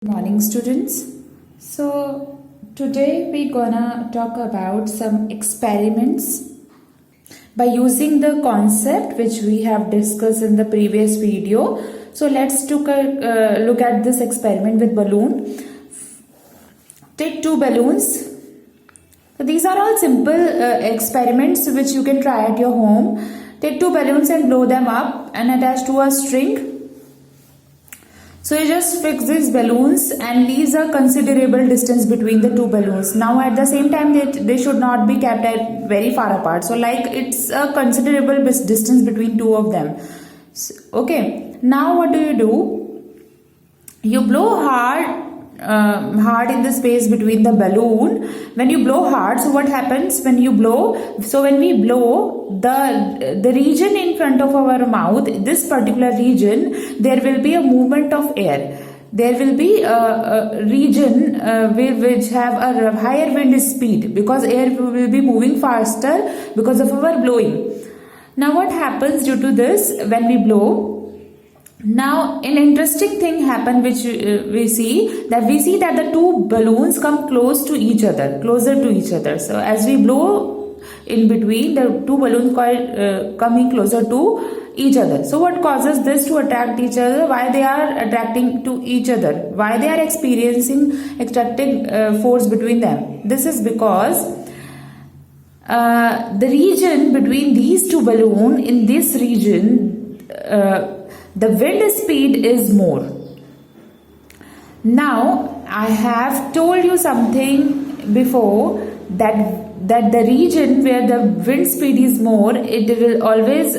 Good morning, students. So today we're gonna talk about some experiments by using the concept which we have discussed in the previous video. So let's look at this experiment with balloon. Take two balloons. So these are all simple experiments which you can try at your home. Take two balloons and blow them up and attach to a string. So you just fix these balloons and leaves a considerable distance between the two balloons. Now at the same time they should not be kept at very far apart. So like it's a considerable distance between two of them. Okay. Now what do? You blow hard in the space between the balloon. When you blow hard, so what happens when you blow? So when we blow, the region in front of our mouth, this particular region, there will be a movement of air. There will be a region which have a higher wind speed because air will be moving faster because of our blowing. Now what happens due to this when we blow? Now an interesting thing happen which we see that the two balloons come closer to each other. So as we blow in between, the two balloons coming closer to each other. So what causes this to attract each other? Why they are attracting to each other? Why they are experiencing attracting force between them? This is because the region between these two balloons, in this region, the wind speed is more. Now I have told you something before that the region where the wind speed is more, it will always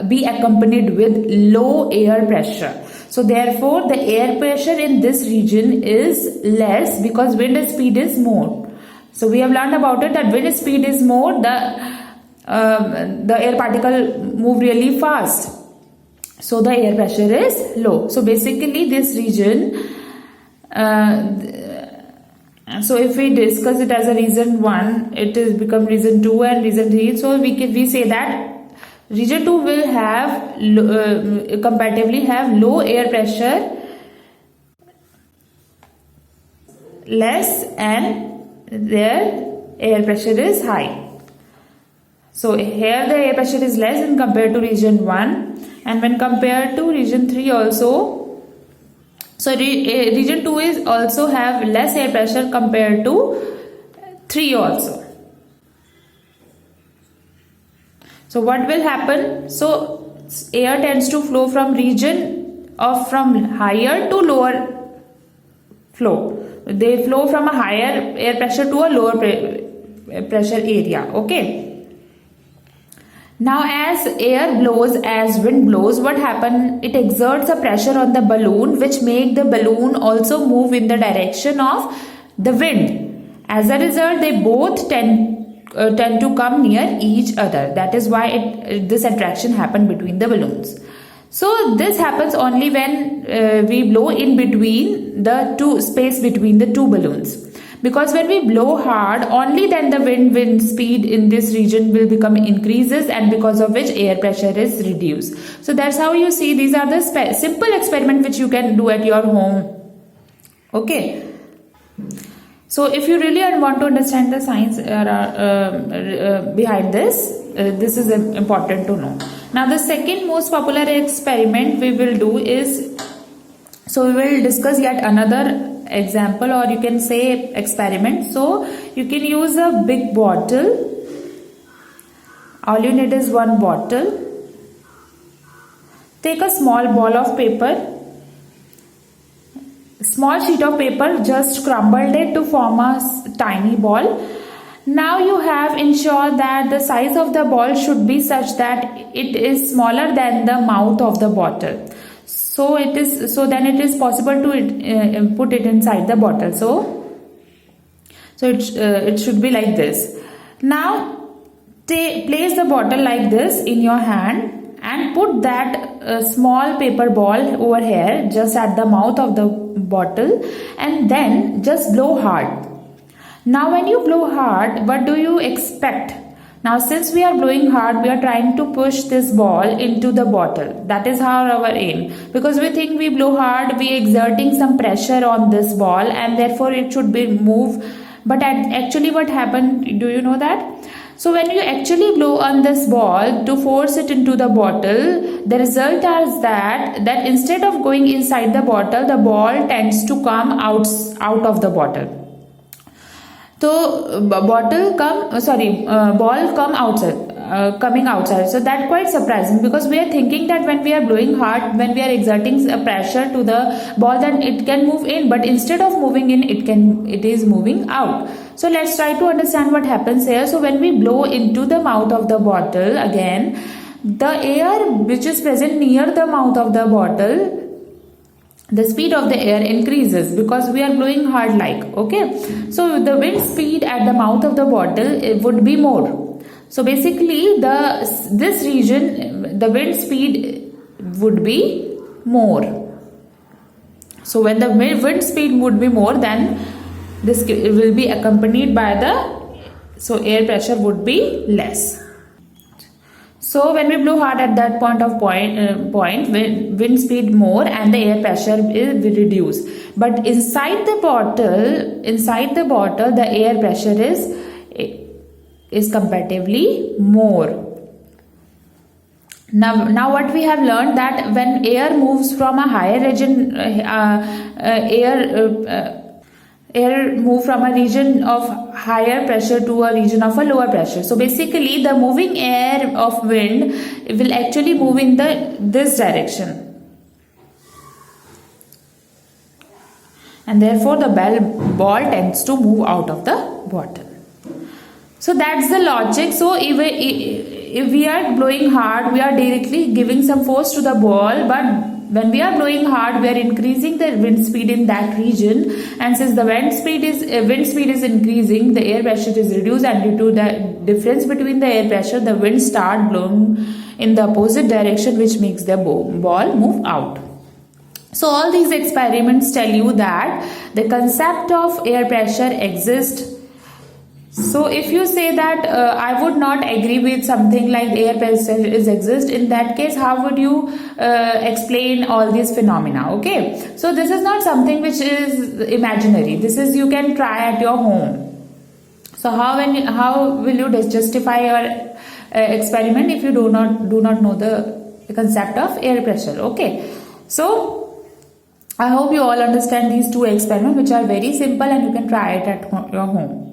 be accompanied with low air pressure. So therefore the air pressure in this region is less because wind speed is more. So we have learned about it that wind speed is more, the air particle move really fast. So the air pressure is low. So basically this region, so if we discuss it as a region 1, it is become region 2 and region 3. So we say that region 2 will have comparatively have low air pressure, less, and their air pressure is high. So here the air pressure is less when compared to region 1. And when compared to region 3 also, so region 2 is also have less air pressure compared to 3 also. So what will happen? So air tends to flow from from higher to lower flow. They flow from a higher air pressure to a lower pressure area. Okay. Now as air blows, as wind blows, what happens? It exerts a pressure on the balloon which make the balloon also move in the direction of the wind. As a result, they both tend to come near each other. That is why this attraction happens between the balloons. So this happens only when we blow in between the space between the two balloons. Because when we blow hard, only then the wind speed in this region will become increases, and because of which air pressure is reduced. So that's how you see these are the simple experiment which you can do at your home. Okay. So if you really want to understand the science behind this, this is important to know. Now the second most popular experiment we will do is, so we will discuss yet another example, or you can say experiment. So you can use a big bottle. All you need is one bottle. Take a small ball of paper, small sheet of paper, just crumbled it to form a tiny ball. Now you have ensured that the size of the ball should be such that it is smaller than the mouth of the bottle. So then it is possible to put it inside the bottle. So it should be like this. Now place the bottle like this in your hand and put that small paper ball over here just at the mouth of the bottle, and then just blow hard. Now when you blow hard, what do you expect? Now since we are blowing hard, we are trying to push this ball into the bottle. That is our aim, because we think we blow hard, we exerting some pressure on this ball and therefore it should be move. But actually what happened, do you know that? So when you actually blow on this ball to force it into the bottle, the result is that instead of going inside the ball tends to come out of the bottle. So ball come outside, coming outside. So that's quite surprising, because we are thinking that when we are blowing hard, when we are exerting a pressure to the ball, then it can move in, but instead of moving in, it is moving out. So let's try to understand what happens here. So when we blow into the mouth of the bottle, again, the air which is present near the mouth of the bottle, the speed of the air increases because we are blowing hard like, okay. So the wind speed at the mouth of the bottle, it would be more. So basically this region, the wind speed would be more. So when the wind speed would be more, then this will be accompanied by so air pressure would be less. So when we blow hard at that point, wind speed more and the air pressure will reduce. But inside the bottle, the air pressure is comparatively more. Now what we have learned, that when air moves from a higher region, air move from a region of higher pressure to a region of a lower pressure. So basically the moving air of wind will actually move in this direction, and therefore the ball tends to move out of the bottle. So that's the logic. So if we are blowing hard, we are directly giving some force to the ball, but when we are blowing hard, we are increasing the wind speed in that region, and since the wind speed is increasing, the air pressure is reduced, and due to the difference between the air pressure, the wind start blowing in the opposite direction, which makes the ball move out. So all these experiments tell you that the concept of air pressure exists. So if you say that I would not agree with something like air pressure exists, in that case, how would you explain all these phenomena? Okay, so this is not something which is imaginary. This is, you can try at your home. So how will you justify your experiment if you do not know the concept of air pressure? Okay, so I hope you all understand these two experiments, which are very simple and you can try it at your home.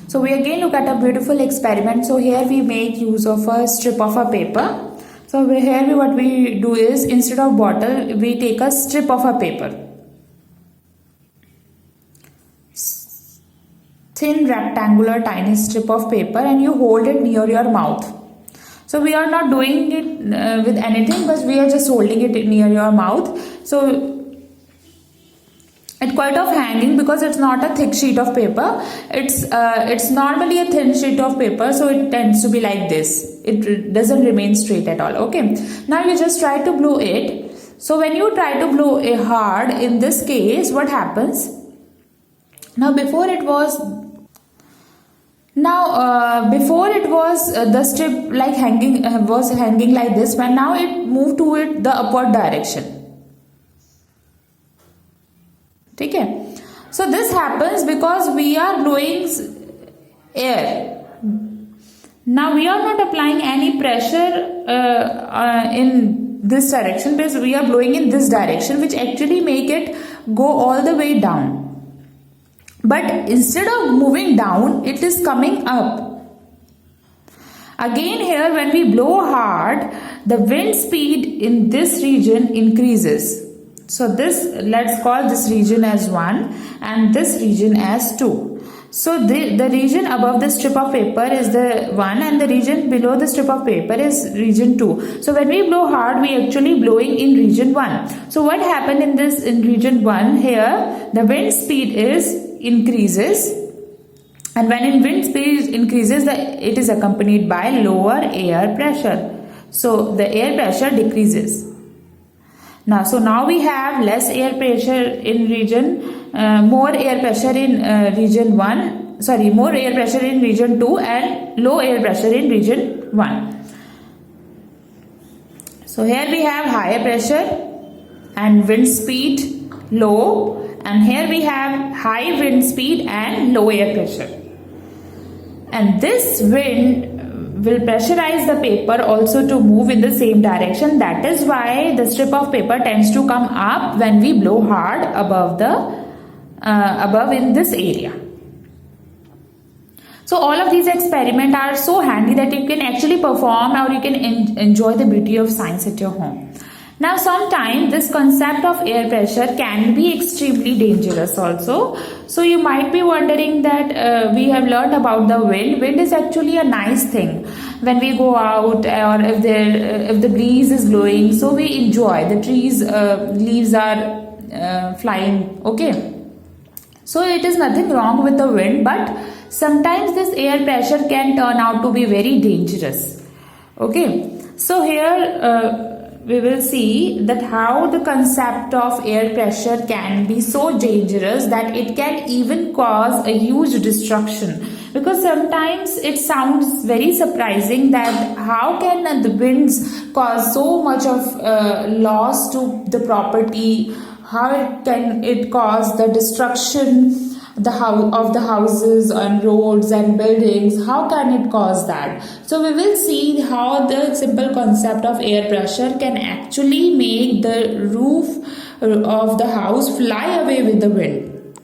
So we again look at a beautiful experiment. So here we make use of a strip of a paper. So what we do is, instead of bottle, we take a strip of a paper. Thin rectangular tiny strip of paper, and you hold it near your mouth. So we are not doing it with anything, but we are just holding it near your mouth. So it's quite of hanging because it's not a thick sheet of paper. It's normally a thin sheet of paper, so it tends to be like this. It doesn't remain straight at all. Okay. Now you just try to blow it. So when you try to blow it hard, in this case, what happens? Now before it was the strip like hanging like this, but now it moved to the upward direction. Okay. So this happens because we are blowing air. Now we are not applying any pressure in this direction, because we are blowing in this direction, which actually make it go all the way down. But instead of moving down, it is coming up. Again here, when we blow hard, the wind speed in this region increases. So let's call this region as 1 and this region as 2. So the region above the strip of paper is the 1 and the region below the strip of paper is region 2. So when we blow hard, we actually blowing in region 1. So what happened in region 1 here, the wind speed increases, and when wind speed increases, it is accompanied by lower air pressure. So the air pressure decreases. Now we have less air pressure in region, more air pressure in region 1 more air pressure in region 2 and low air pressure in region 1. So here we have higher pressure and wind speed low, and here we have high wind speed and low air pressure. And this wind will pressurize the paper also to move in the same direction. That is why the strip of paper tends to come up when we blow hard above in this area. So all of these experiments are so handy that you can actually perform, or you can enjoy the beauty of science at your home. Now sometimes this concept of air pressure can be extremely dangerous also. So you might be wondering that we have learned about the wind. Wind is actually a nice thing when we go out, or if the breeze is blowing, so we enjoy. The trees leaves are flying, okay. So it is nothing wrong with the wind, but sometimes this air pressure can turn out to be very dangerous, okay. So here we will see that how the concept of air pressure can be so dangerous that it can even cause a huge destruction. Because sometimes it sounds very surprising that how can the winds cause so much of loss to the property, how can it cause the destruction of the houses and roads and buildings. How can it cause that? So we will see how the simple concept of air pressure can actually make the roof of the house fly away with the wind.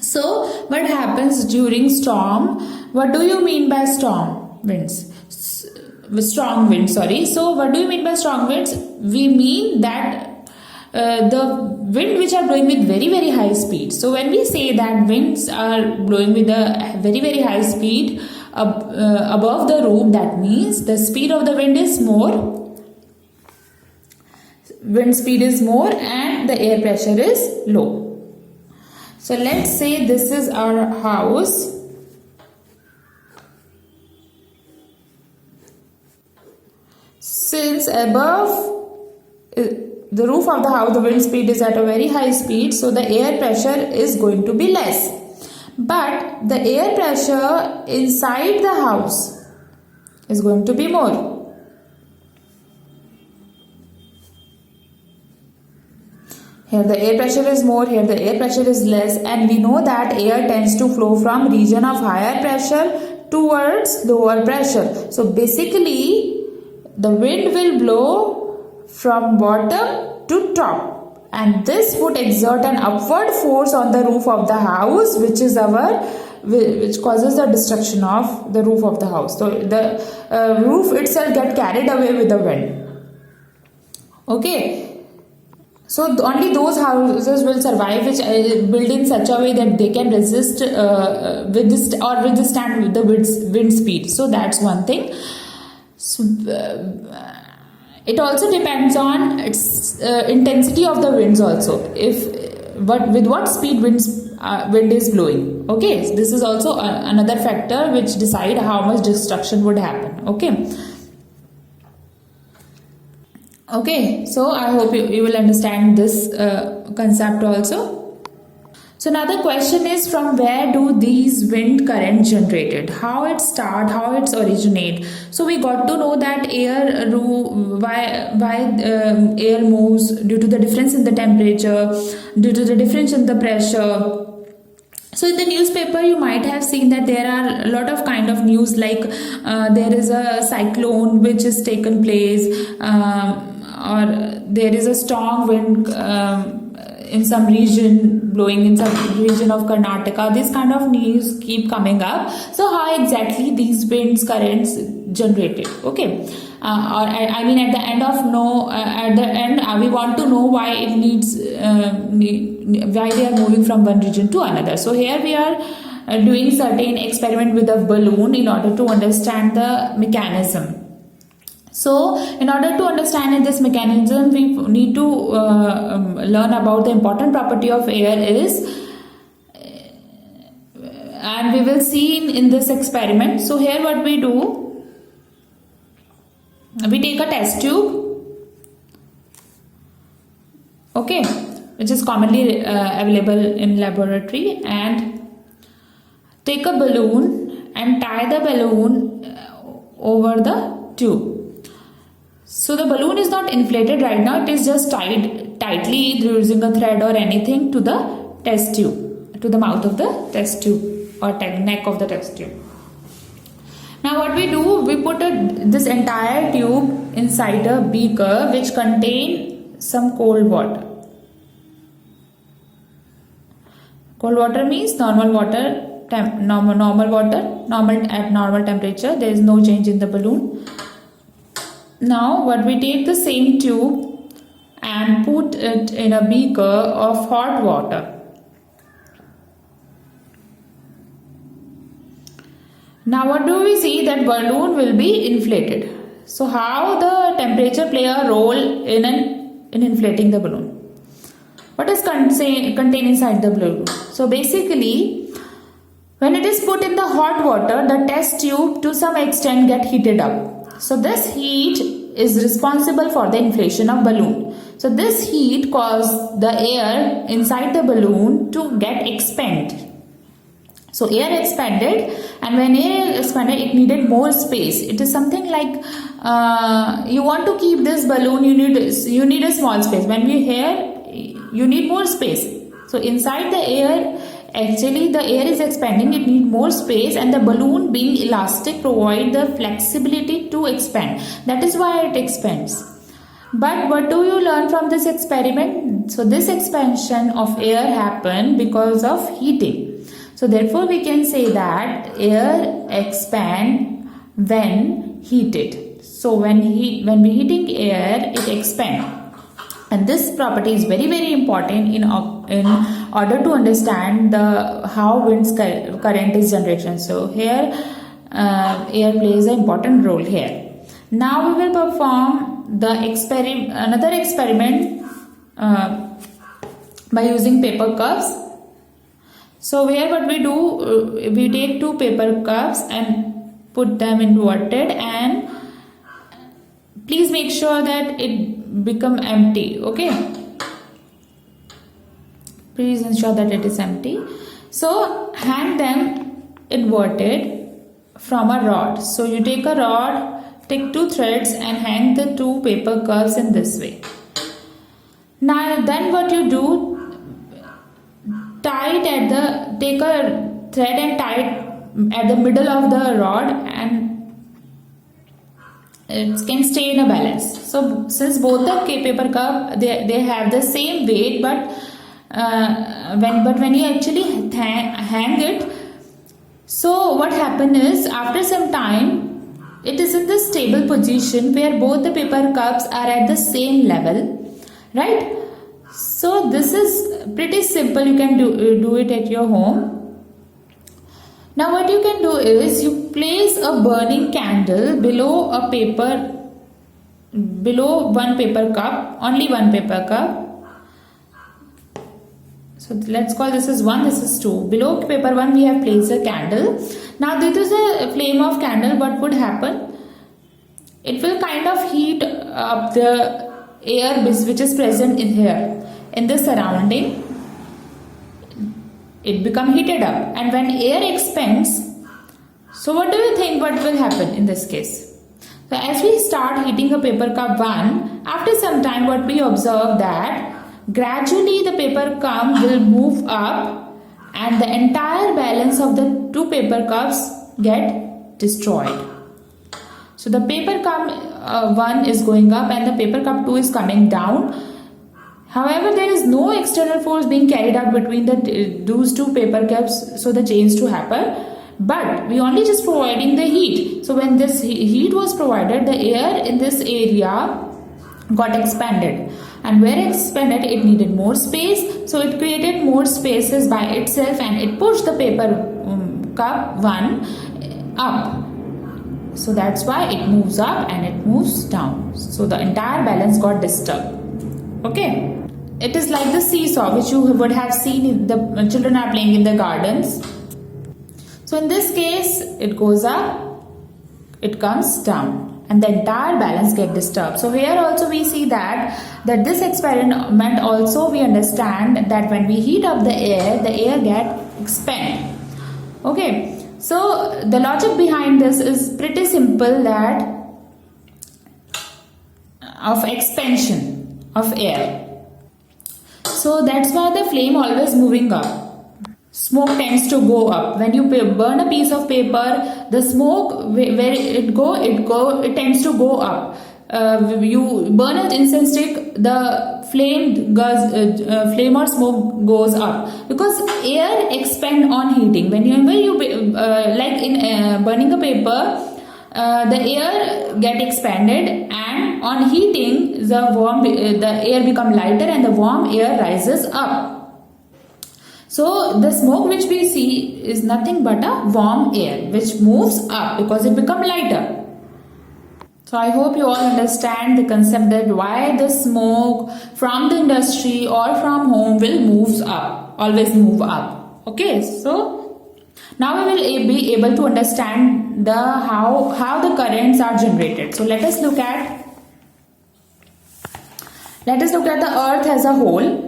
So what happens during storm? What do you mean by storm winds? Strong winds, sorry. So what do you mean by strong winds? We mean that the wind which are blowing with very very high speed. So when we say that winds are blowing with a very very high speed above the roof, that means the speed of the wind is more. Wind speed is more and the air pressure is low. So let's say this is our house. Since above the roof of the house, the wind speed is at a very high speed, so the air pressure is going to be less. But the air pressure inside the house is going to be more. Here the air pressure is more, here the air pressure is less, and we know that air tends to flow from region of higher pressure towards lower pressure. So basically the wind will blow from bottom to top, and this would exert an upward force on the roof of the house, which causes the destruction of the roof of the house. So the roof itself get carried away with the wind, okay. So only those houses will survive which are built in such a way that they can resist withstand the wind speed. So that's one thing. So, it also depends on its intensity of the winds also. With what speed wind is blowing. Okay, this is also another factor which decide how much destruction would happen. Okay. Okay, so I hope you will understand this concept also. So now the question is, from where do these wind currents generated? How it start? How it's originate? So we got to know that why air moves due to the difference in the temperature, due to the difference in the pressure. So in the newspaper you might have seen that there are a lot of kind of news, like there is a cyclone which is taken place, or there is a strong wind in some region, blowing in some region of Karnataka. This kind of news keep coming up. So how exactly these winds currents generated? Okay, or I mean at the end we want to know why it needs why they are moving from one region to another. So here we are doing certain experiment with a balloon in order to understand the mechanism. So in order to understand this mechanism, we need to learn about the important property of air and we will see in this experiment. So here what we do, we take a test tube, okay, which is commonly available in laboratory, and take a balloon and tie the balloon over the tube. So the balloon is not inflated right now, it is just tied tightly using a thread or anything to the test tube, to the mouth of the test tube or neck of the test tube. Now what we do, we put this entire tube inside a beaker which contain some cold water. Cold water means normal water, normal at normal temperature. There is no change in the balloon. Now what we take the same tube and put it in a beaker of hot water. Now what do we see? That balloon will be inflated. So how the temperature play a role in inflating the balloon? What is contained inside the balloon? So basically, when it is put in the hot water, the test tube to some extent get heated up. So this heat is responsible for the inflation of balloon. So this heat caused the air inside the balloon to get expanded. So air expanded, and when air expanded, it needed more space. It is something like you want to keep this balloon, you need a small space. When we hear you need more space. So inside the air, actually the air is expanding, it needs more space, and the balloon being elastic provide the flexibility to expand. That is why it expands. But what do you learn from this experiment? So this expansion of air happened because of heating. So therefore we can say that air expand when heated. So when we heating air, it expand. And this property is very, very important in order to understand how wind's current is generated. So here air plays an important role here. Now we will perform another experiment by using paper cups. So where what we do, we take two paper cups and put them inverted, and please make sure that it become empty. Okay, please ensure that it is empty. So hang them inverted from a rod. So you take a rod, take two threads and hang the two paper cups in this way. Now then what you do, take a thread and tie it at the middle of the rod, and it can stay in a balance. So since both the paper cup they have the same weight, but when you actually hang it, so what happens is after some time it is in the stable position where both the paper cups are at the same level, right? So this is pretty simple. You can do it at your home. Now what you can do is you place a burning candle below one paper cup, only one paper cup. So let's call this is 1, this is 2. Below paper 1 we have placed a candle. Now this is a flame of candle. What would happen? It will kind of heat up the air which is present in here. In the surrounding, it become heated up, and when air expands, so what do you think what will happen in this case? So as we start heating a paper cup 1, after some time what we observe that gradually the paper cup will move up and the entire balance of the two paper cups get destroyed. So the paper cup 1 is going up and the paper cup 2 is coming down. However, there is no external force being carried out between those two paper cups so the change to happen, but we only just providing the heat. So when this heat was provided, the air in this area got expanded, and where expanded it needed more space, so it created more spaces by itself and it pushed the paper cup 1 up. So that's why it moves up and it moves down. So the entire balance got disturbed. Okay. It is like the seesaw which you would have seen the children are playing in the gardens. So in this case, it goes up, it comes down, and the entire balance gets disturbed. So here also we see that this experiment also we understand that when we heat up the air get expand. Okay, so the logic behind this is pretty simple, that of expansion of air. So that's why the flame always moving up. Smoke tends to go up. When you burn a piece of paper, the smoke, where it tends to go up. You burn an incense stick, the flame or smoke goes up, because air expand on heating. Whenever you like in burning a paper, the air get expanded, and on heating the air become lighter and the warm air rises up. So the smoke which we see is nothing but a warm air which moves up because it become lighter. So I hope you all understand the concept that why the smoke from the industry or from home will always move up. Okay, so now we will be able to understand how the currents are generated. So let us look at the earth as a whole.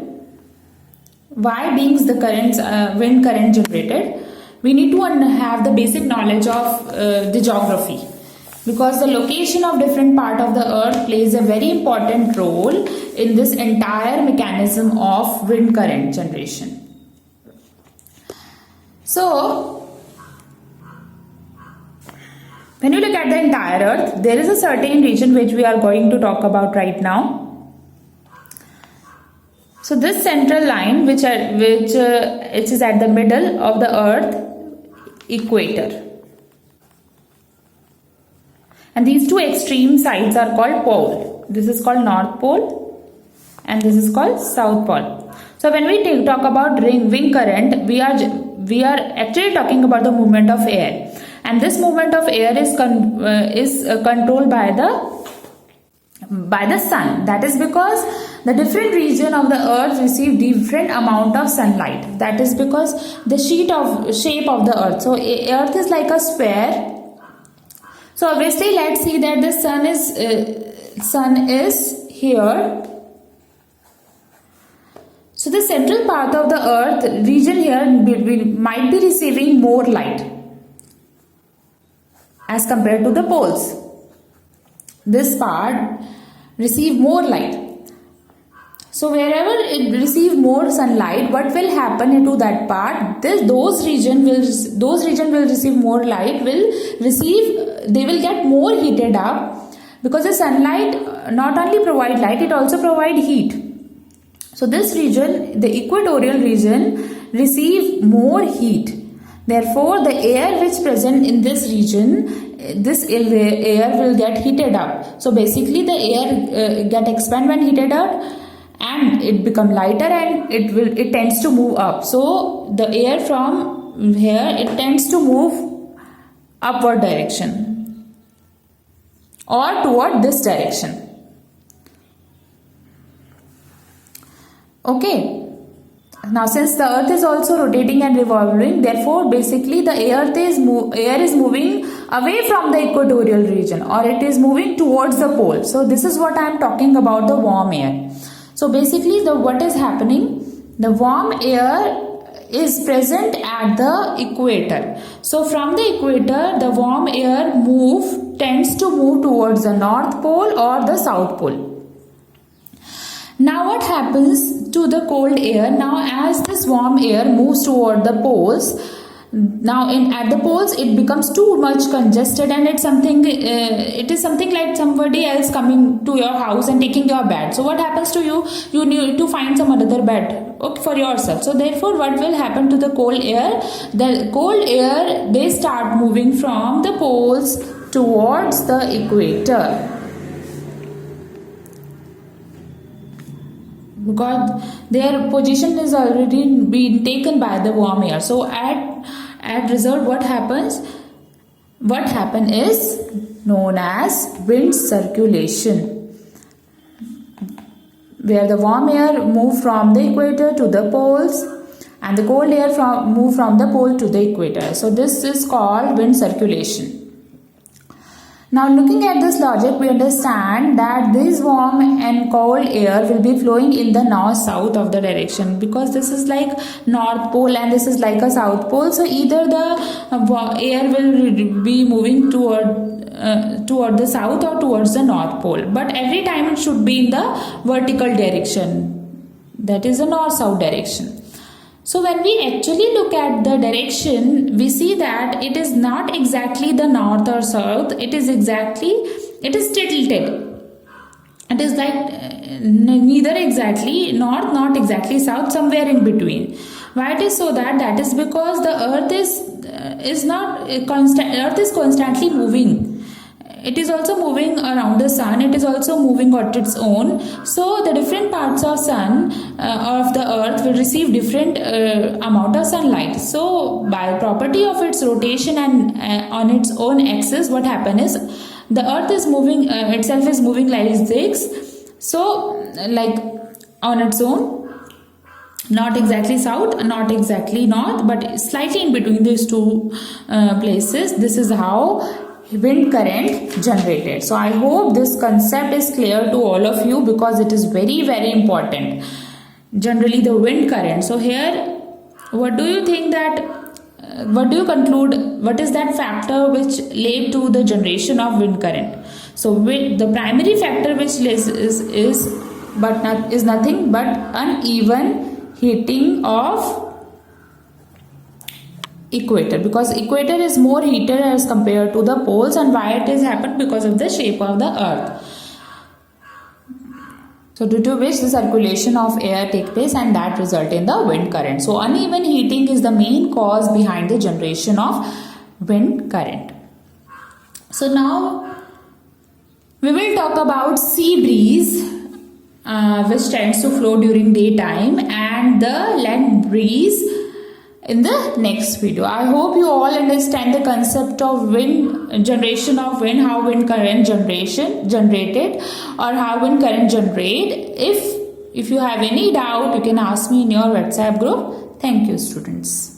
Why being the currents, wind current generated? We need to have the basic knowledge of the geography, because the location of different part of the earth plays a very important role in this entire mechanism of wind current generation. So when you look at the entire earth, there is a certain region which we are going to talk about right now. So this central line which is at the middle of the earth, equator. And these two extreme sides are called pole. This is called North Pole and this is called South Pole. So when we talk about wind current, we are actually talking about the movement of air. And this movement of air is controlled by the sun. That is because the different region of the earth receive different amount of sunlight. That is because the shape of the earth. So earth is like a sphere. So obviously let's see that the sun is here. So the central part of the earth region here might be receiving more light as compared to the poles. This part receive more light. So wherever it receive more sunlight, what will happen into that part? Those region will receive more light. They will get more heated up, because the sunlight not only provide light, it also provide heat. So this region, the equatorial region, receive more heat. Therefore, the air which present in this region, this air will get heated up. So basically, the air get expand when heated up, and it become lighter, and it tends to move up. So the air from here, it tends to move upward direction or toward this direction. Okay. Now since the earth is also rotating and revolving, therefore basically the air is moving away from the equatorial region, or it is moving towards the pole. So this is what I am talking about, the warm air. So basically what is happening, the warm air is present at the equator. So from the equator, the warm air tends to move towards the North Pole or the South Pole. Now what happens to the cold air? Now as this warm air moves toward the poles, now at the poles it becomes too much congested, and it is something like somebody else coming to your house and taking your bed. So what happens to you? You need to find some other bed for yourself. So therefore what will happen to the cold air? The cold air, they start moving from the poles towards the equator, because their position is already been taken by the warm air. So at result, what happens? What happen is known as wind circulation, where the warm air move from the equator to the poles and the cold air move from the pole to the equator. So this is called wind circulation. Now looking at this logic, we understand that this warm and cold air will be flowing in the north-south of the direction, because this is like north pole and this is like a south pole. So either the air will be moving toward the south or towards the north pole, but every time it should be in the vertical direction, that is the north-south direction. So when we actually look at the direction, we see that it is not exactly the north or south, it is tilted. It is like neither exactly north, not exactly south, somewhere in between. Why it is so? That is because the earth is not constant. Earth is constantly moving. It is also moving around the sun. It is also moving on its own. So the different parts of sun of the earth will receive different amount of sunlight. So by property of its rotation and on its own axis, what happens is the earth is moving itself is moving like this. So like on its own, not exactly south, not exactly north, but slightly in between these two places. This is how wind current generated. So I hope this concept is clear to all of you, because it is very, very important. Generally the wind current. So here, what do you think that, what do you conclude, what is that factor which led to the generation of wind current? So the primary factor which is nothing but uneven heating of equator, because equator is more heated as compared to the poles. And why it has happened? Because of the shape of the earth. So due to which the circulation of air take place, and that result in the wind current. So uneven heating is the main cause behind the generation of wind current. So now we will talk about sea breeze, which tends to flow during daytime, and the land breeze in the next video. I hope you all understand the concept of wind, generation of wind, how wind current generated, or how wind current generate. If you have any doubt, you can ask me in your WhatsApp group. Thank you, students.